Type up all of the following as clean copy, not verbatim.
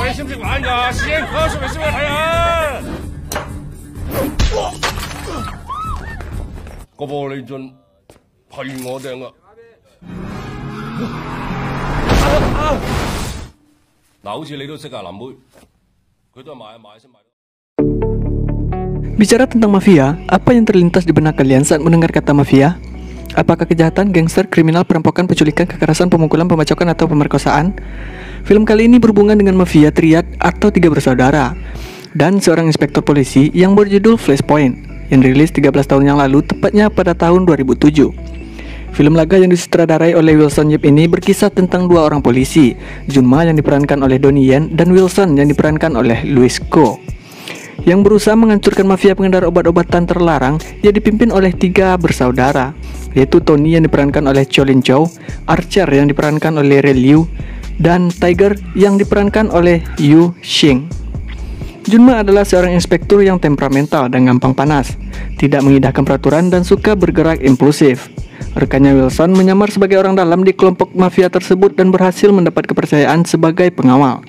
你識唔識玩㗎？師兄，攞出嚟先我睇下。個玻璃樽係我掟㗎。嗱，好似你都識啊，林妹，佢都係買先買。Bicara tentang mafia, apa yang terlintas di benak kalian saat mendengar kata mafia? Apakah kejahatan, gangster, kriminal, perampokan, penculikan, kekerasan, pemukulan, pembacokan, atau pemerkosaan? Film kali ini berhubungan dengan mafia triad atau tiga bersaudara dan seorang inspektur polisi yang berjudul Flashpoint yang dirilis 13 tahun yang lalu, tepatnya pada tahun 2007. Film laga yang disutradarai oleh Wilson Yip ini berkisah tentang dua orang polisi, Junma yang diperankan oleh Donnie Yen dan Wilson yang diperankan oleh Louis Ko, yang berusaha menghancurkan mafia pengedar obat-obatan terlarang yang dipimpin oleh tiga bersaudara, yaitu Tony yang diperankan oleh Cholin Chow, Archer yang diperankan oleh Ray Liu, dan Tiger yang diperankan oleh Yu Xing. Junma adalah seorang inspektur yang temperamental dan gampang panas, tidak mengindahkan peraturan dan suka bergerak impulsif. Rekannya Wilson menyamar sebagai orang dalam di kelompok mafia tersebut dan berhasil mendapat kepercayaan sebagai pengawal.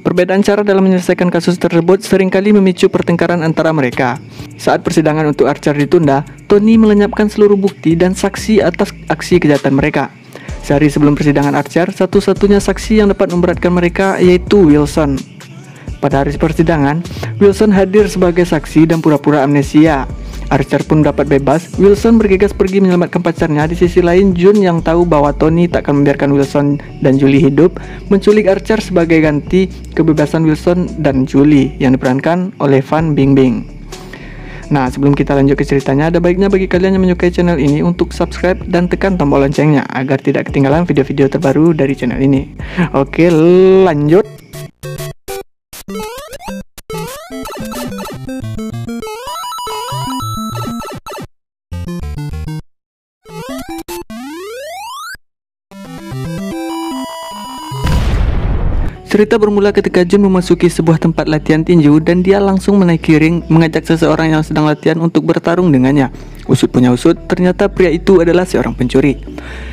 Perbedaan cara dalam menyelesaikan kasus tersebut seringkali memicu pertengkaran antara mereka. Saat persidangan untuk Archer ditunda, Tony melenyapkan seluruh bukti dan saksi atas aksi kejahatan mereka. Sehari sebelum persidangan Archer, satu-satunya saksi yang dapat memberatkan mereka yaitu Wilson. Pada hari persidangan, Wilson hadir sebagai saksi dan pura-pura amnesia. Archer pun dapat bebas. Wilson bergegas pergi menyelamatkan pacarnya. Di sisi lain, Jun yang tahu bahwa Tony tak akan membiarkan Wilson dan Julie hidup, menculik Archer sebagai ganti kebebasan Wilson dan Julie yang diperankan oleh Fan Bingbing. Nah, sebelum kita lanjut ke ceritanya, ada baiknya bagi kalian yang menyukai channel ini untuk subscribe dan tekan tombol loncengnya agar tidak ketinggalan video-video terbaru dari channel ini. Oke, lanjut. Cerita bermula ketika Jun memasuki sebuah tempat latihan tinju dan dia langsung menaiki ring mengajak seseorang yang sedang latihan untuk bertarung dengannya. Usut punya usut, ternyata pria itu adalah seorang pencuri.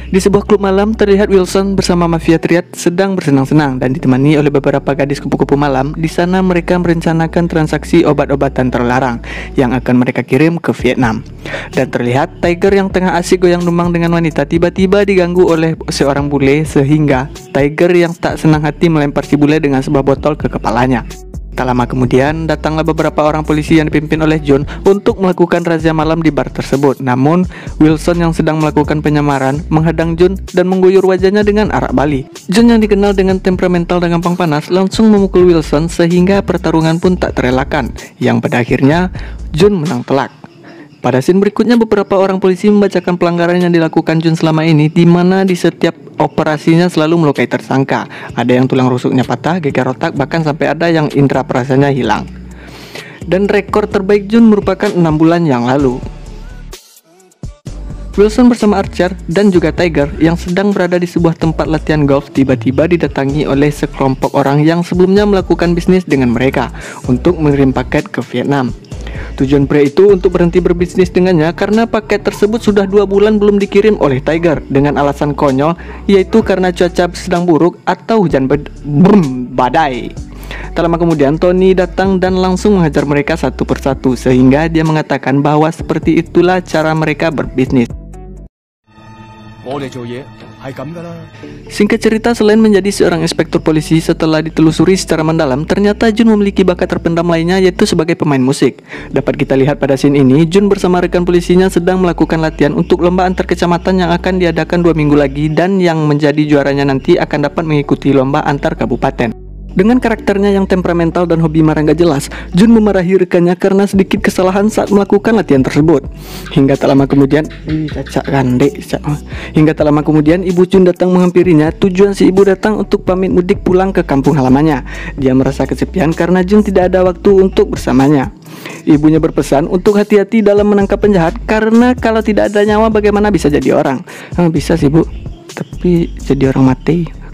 Di sebuah klub malam terlihat Wilson bersama mafia triad sedang bersenang-senang dan ditemani oleh beberapa gadis kupu-kupu malam. Di sana mereka merencanakan transaksi obat-obatan terlarang yang akan mereka kirim ke Vietnam. Dan terlihat Tiger yang tengah asik goyang dumang dengan wanita tiba-tiba diganggu oleh seorang bule sehingga Tiger yang tak senang hati melempar si bule dengan sebuah botol ke kepalanya. Tak lama kemudian datanglah beberapa orang polisi yang dipimpin oleh John untuk melakukan razia malam di bar tersebut. Namun Wilson yang sedang melakukan penyamaran menghadang John dan mengguyur wajahnya dengan arak bali. John yang dikenal dengan temperamental dan gampang panas langsung memukul Wilson sehingga pertarungan pun tak terelakkan, yang pada akhirnya John menang telak. Pada scene berikutnya, beberapa orang polisi membacakan pelanggaran yang dilakukan Jun selama ini, di mana di setiap operasinya selalu melukai tersangka. Ada yang tulang rusuknya patah, geger otak, bahkan sampai ada yang indera perasanya hilang. Dan rekor terbaik Jun merupakan 6 bulan yang lalu. Wilson bersama Archer dan juga Tiger yang sedang berada di sebuah tempat latihan golf tiba-tiba didatangi oleh sekelompok orang yang sebelumnya melakukan bisnis dengan mereka untuk mengirim paket ke Vietnam. Tujuan pria itu untuk berhenti berbisnis dengannya karena paket tersebut sudah 2 bulan belum dikirim oleh Tiger dengan alasan konyol, yaitu karena cuaca sedang buruk atau hujan badai. Tak lama kemudian Tony datang dan langsung menghajar mereka satu persatu sehingga dia mengatakan bahwa seperti itulah cara mereka berbisnis. Singkat cerita, selain menjadi seorang inspektur polisi, setelah ditelusuri secara mendalam, ternyata Jun memiliki bakat terpendam lainnya, yaitu sebagai pemain musik. Dapat kita lihat pada scene ini, Jun bersama rekan polisinya sedang melakukan latihan untuk lomba antar kecamatan yang akan diadakan 2 minggu lagi, dan yang menjadi juaranya nanti akan dapat mengikuti lomba antar kabupaten. Dengan karakternya yang temperamental dan hobi marah gak jelas, Jun memarahi rekannya karena sedikit kesalahan saat melakukan latihan tersebut. Hingga tak lama kemudian, ibu Jun datang menghampirinya. Tujuan si ibu datang untuk pamit mudik pulang ke kampung halamannya. Dia merasa kesepian karena Jun tidak ada waktu untuk bersamanya. Ibunya berpesan untuk hati-hati dalam menangkap penjahat karena kalau tidak ada nyawa bagaimana bisa jadi orang? Bisa sih bu, tapi jadi orang mati.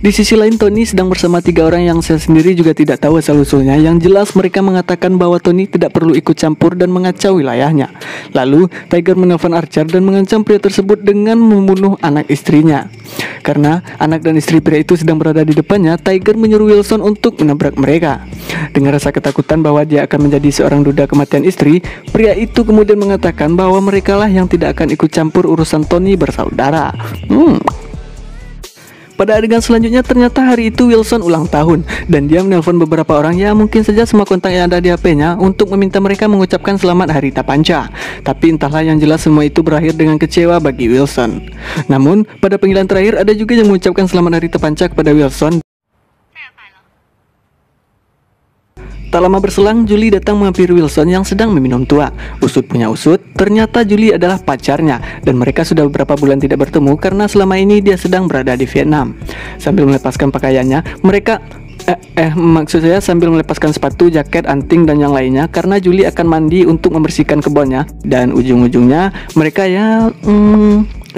Di sisi lain, Tony sedang bersama 3 orang yang saya sendiri juga tidak tahu asal-usulnya. Yang jelas mereka mengatakan bahwa Tony tidak perlu ikut campur dan mengacau wilayahnya. Lalu, Tiger menelpon Archer dan mengancam pria tersebut dengan membunuh anak istrinya. Karena anak dan istri pria itu sedang berada di depannya, Tiger menyuruh Wilson untuk menabrak mereka. Dengan rasa ketakutan bahwa dia akan menjadi seorang duda kematian istri, pria itu kemudian mengatakan bahwa merekalah yang tidak akan ikut campur urusan Tony bersaudara. Pada adegan selanjutnya, ternyata hari itu Wilson ulang tahun dan dia menelpon beberapa orang, ya mungkin saja semua kontak yang ada di HP-nya, untuk meminta mereka mengucapkan selamat hari Tapanca. Tapi entahlah, yang jelas semua itu berakhir dengan kecewa bagi Wilson. Namun pada panggilan terakhir ada juga yang mengucapkan selamat hari Tapanca kepada Wilson. Tak lama berselang, Julie datang menghampiri Wilson yang sedang meminum tua. Usut punya usut, ternyata Julie adalah pacarnya dan mereka sudah beberapa bulan tidak bertemu karena selama ini dia sedang berada di Vietnam. Sambil melepaskan pakaiannya, maksud saya sambil melepaskan sepatu, jaket, anting dan yang lainnya, karena Julie akan mandi untuk membersihkan kebunnya. Dan ujung-ujungnya mereka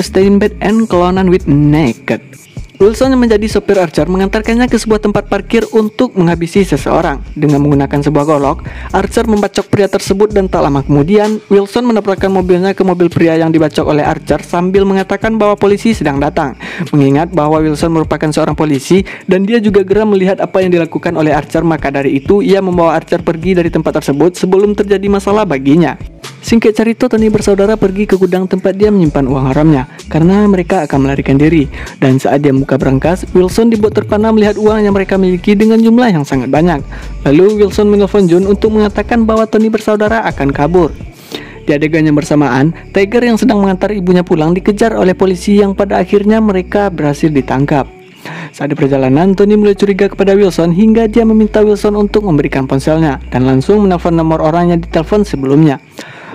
stay in bed and clown with naked. Wilson yang menjadi sopir Archer mengantarkannya ke sebuah tempat parkir untuk menghabisi seseorang. Dengan menggunakan sebuah golok, Archer membacok pria tersebut dan tak lama kemudian Wilson menabrakkan mobilnya ke mobil pria yang dibacok oleh Archer sambil mengatakan bahwa polisi sedang datang. Mengingat bahwa Wilson merupakan seorang polisi dan dia juga geram melihat apa yang dilakukan oleh Archer, maka dari itu ia membawa Archer pergi dari tempat tersebut sebelum terjadi masalah baginya. Singkat cerita, Tony bersaudara pergi ke gudang tempat dia menyimpan uang haramnya karena mereka akan melarikan diri. Dan saat dia buka berangkas, Wilson dibuat terpana melihat uang yang mereka miliki dengan jumlah yang sangat banyak. Lalu Wilson menelpon June untuk mengatakan bahwa Tony bersaudara akan kabur. Di adegan yang bersamaan, Tiger yang sedang mengantar ibunya pulang dikejar oleh polisi yang pada akhirnya mereka berhasil ditangkap. Saat di perjalanan, Tony mulai curiga kepada Wilson hingga dia meminta Wilson untuk memberikan ponselnya dan langsung menelpon nomor orang yang ditelepon sebelumnya.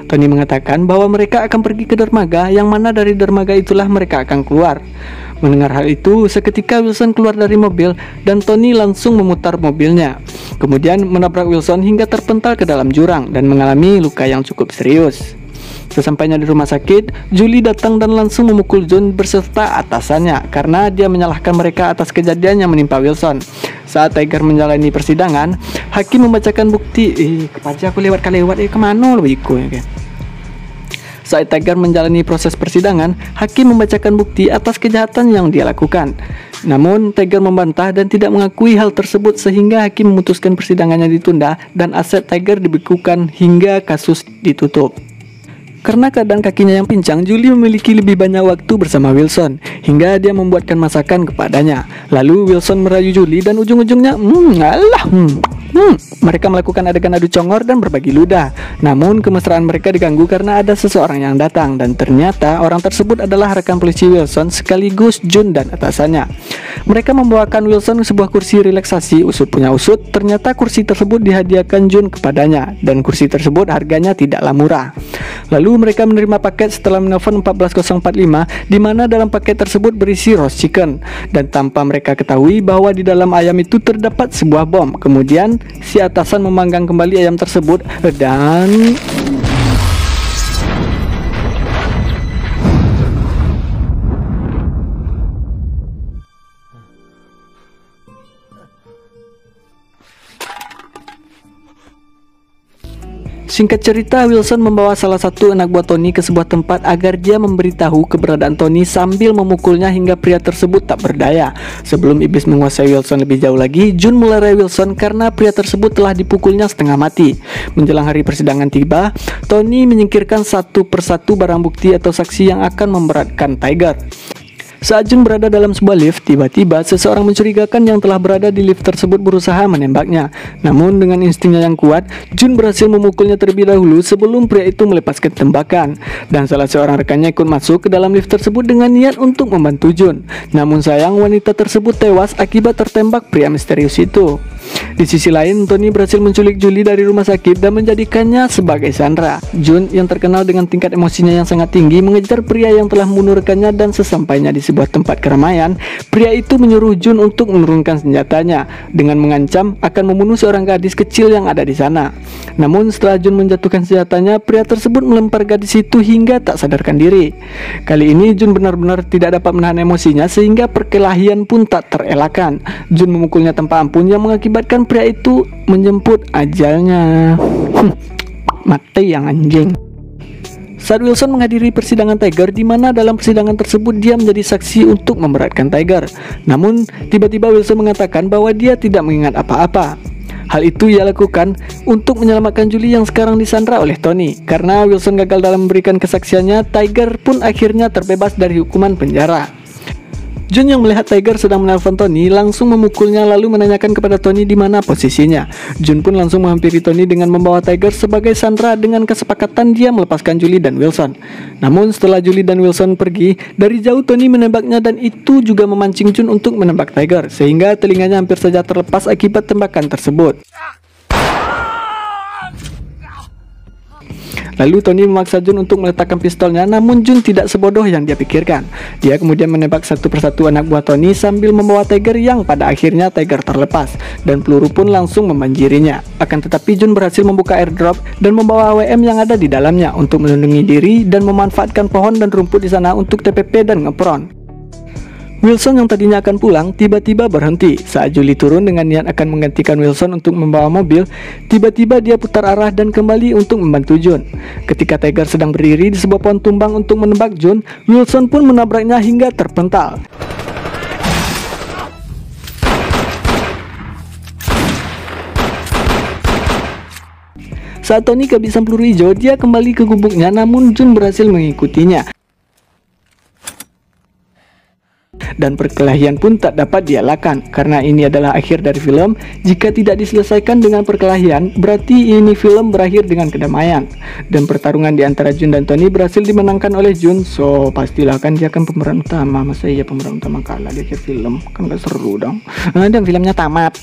Tony mengatakan bahwa mereka akan pergi ke dermaga, yang mana dari dermaga itulah mereka akan keluar. Mendengar hal itu, seketika Wilson keluar dari mobil dan Tony langsung memutar mobilnya. Kemudian menabrak Wilson hingga terpental ke dalam jurang dan mengalami luka yang cukup serius. Sesampainya di rumah sakit, Julie datang dan langsung memukul John berserta atasannya karena dia menyalahkan mereka atas kejadian yang menimpa Wilson. Saat Tiger menjalani persidangan, hakim membacakan bukti. Kepaja aku lewat kemana lo ikut ya. Saat Tiger menjalani proses persidangan, hakim membacakan bukti atas kejahatan yang dia lakukan. Namun Tiger membantah dan tidak mengakui hal tersebut sehingga hakim memutuskan persidangannya ditunda dan aset Tiger dibekukan hingga kasus ditutup. Karena keadaan kakinya yang pincang, Julie memiliki lebih banyak waktu bersama Wilson hingga dia membuatkan masakan kepadanya. Lalu Wilson merayu Julie dan ujung-ujungnya mereka melakukan adegan adu congor dan berbagi ludah. Namun kemesraan mereka diganggu karena ada seseorang yang datang dan ternyata orang tersebut adalah rekan polisi Wilson sekaligus June dan atasannya. Mereka membawakan Wilson sebuah kursi relaksasi. Usut punya usut, ternyata kursi tersebut dihadiahkan June kepadanya dan kursi tersebut harganya tidaklah murah. Lalu mereka menerima paket setelah menelpon 14045 di mana dalam paket tersebut berisi roast chicken dan tanpa mereka ketahui bahwa di dalam ayam itu terdapat sebuah bom. Kemudian si atasan memanggang kembali ayam tersebut dan singkat cerita, Wilson membawa salah satu anak buah Tony ke sebuah tempat agar dia memberitahu keberadaan Tony sambil memukulnya hingga pria tersebut tak berdaya. Sebelum iblis menguasai Wilson lebih jauh lagi, June melerai Wilson karena pria tersebut telah dipukulnya setengah mati. Menjelang hari persidangan tiba, Tony menyingkirkan satu persatu barang bukti atau saksi yang akan memberatkan Tiger. Saat June berada dalam sebuah lift, tiba-tiba seseorang mencurigakan yang telah berada di lift tersebut berusaha menembaknya. Namun dengan instingnya yang kuat, June berhasil memukulnya terlebih dahulu sebelum pria itu melepaskan tembakan. Dan salah seorang rekannya ikut masuk ke dalam lift tersebut dengan niat untuk membantu June. Namun sayang, wanita tersebut tewas akibat tertembak pria misterius itu. Di sisi lain, Tony berhasil menculik Julie dari rumah sakit dan menjadikannya sebagai Sandra. Jun yang terkenal dengan tingkat emosinya yang sangat tinggi mengejar pria yang telah membunuh rekannya, dan sesampainya di sebuah tempat keramaian, pria itu menyuruh Jun untuk menurunkan senjatanya dengan mengancam akan membunuh seorang gadis kecil yang ada di sana. Namun setelah Jun menjatuhkan senjatanya, pria tersebut melempar gadis itu hingga tak sadarkan diri. Kali ini Jun benar-benar tidak dapat menahan emosinya sehingga perkelahian pun tak terelakkan. Jun memukulnya tanpa ampun yang mengakibatkan pria itu menjemput ajalnya. Mati yang anjing. Saat Wilson menghadiri persidangan Tiger, di mana dalam persidangan tersebut dia menjadi saksi untuk memberatkan Tiger. Namun tiba-tiba Wilson mengatakan bahwa dia tidak mengingat apa-apa. Hal itu ia lakukan untuk menyelamatkan Julie yang sekarang disandra oleh Tony. Karena Wilson gagal dalam memberikan kesaksiannya, Tiger pun akhirnya terbebas dari hukuman penjara. Jun yang melihat Tiger sedang menelpon Tony langsung memukulnya lalu menanyakan kepada Tony di mana posisinya. Jun pun langsung menghampiri Tony dengan membawa Tiger sebagai sandera dengan kesepakatan dia melepaskan Julie dan Wilson. Namun setelah Julie dan Wilson pergi, dari jauh Tony menembaknya dan itu juga memancing Jun untuk menembak Tiger sehingga telinganya hampir saja terlepas akibat tembakan tersebut. Lalu Tony memaksa Jun untuk meletakkan pistolnya, namun Jun tidak sebodoh yang dia pikirkan. Dia kemudian menembak satu persatu anak buah Tony sambil membawa Tiger yang pada akhirnya Tiger terlepas dan peluru pun langsung membanjirinya. Akan tetapi Jun berhasil membuka airdrop dan membawa AWM yang ada di dalamnya untuk melindungi diri dan memanfaatkan pohon dan rumput di sana untuk TPP dan ngepron. Wilson yang tadinya akan pulang tiba-tiba berhenti. Saat Julie turun dengan niat akan menggantikan Wilson untuk membawa mobil, tiba-tiba dia putar arah dan kembali untuk membantu Jun. Ketika Tiger sedang berdiri di sebuah pohon tumbang untuk menembak Jun, Wilson pun menabraknya hingga terpental. Saat Tony kehabisan peluru hijau, dia kembali ke gubuknya, namun Jun berhasil mengikutinya. Dan perkelahian pun tak dapat dielakkan. Karena ini adalah akhir dari film, jika tidak diselesaikan dengan perkelahian, berarti ini film berakhir dengan kedamaian. Dan pertarungan di antara Jun dan Tony berhasil dimenangkan oleh Jun. So pastilah kan dia kan pemeran utama. Masa iya pemeran utama kalah di akhir film? Kan gak seru dong. Dan filmnya tamat.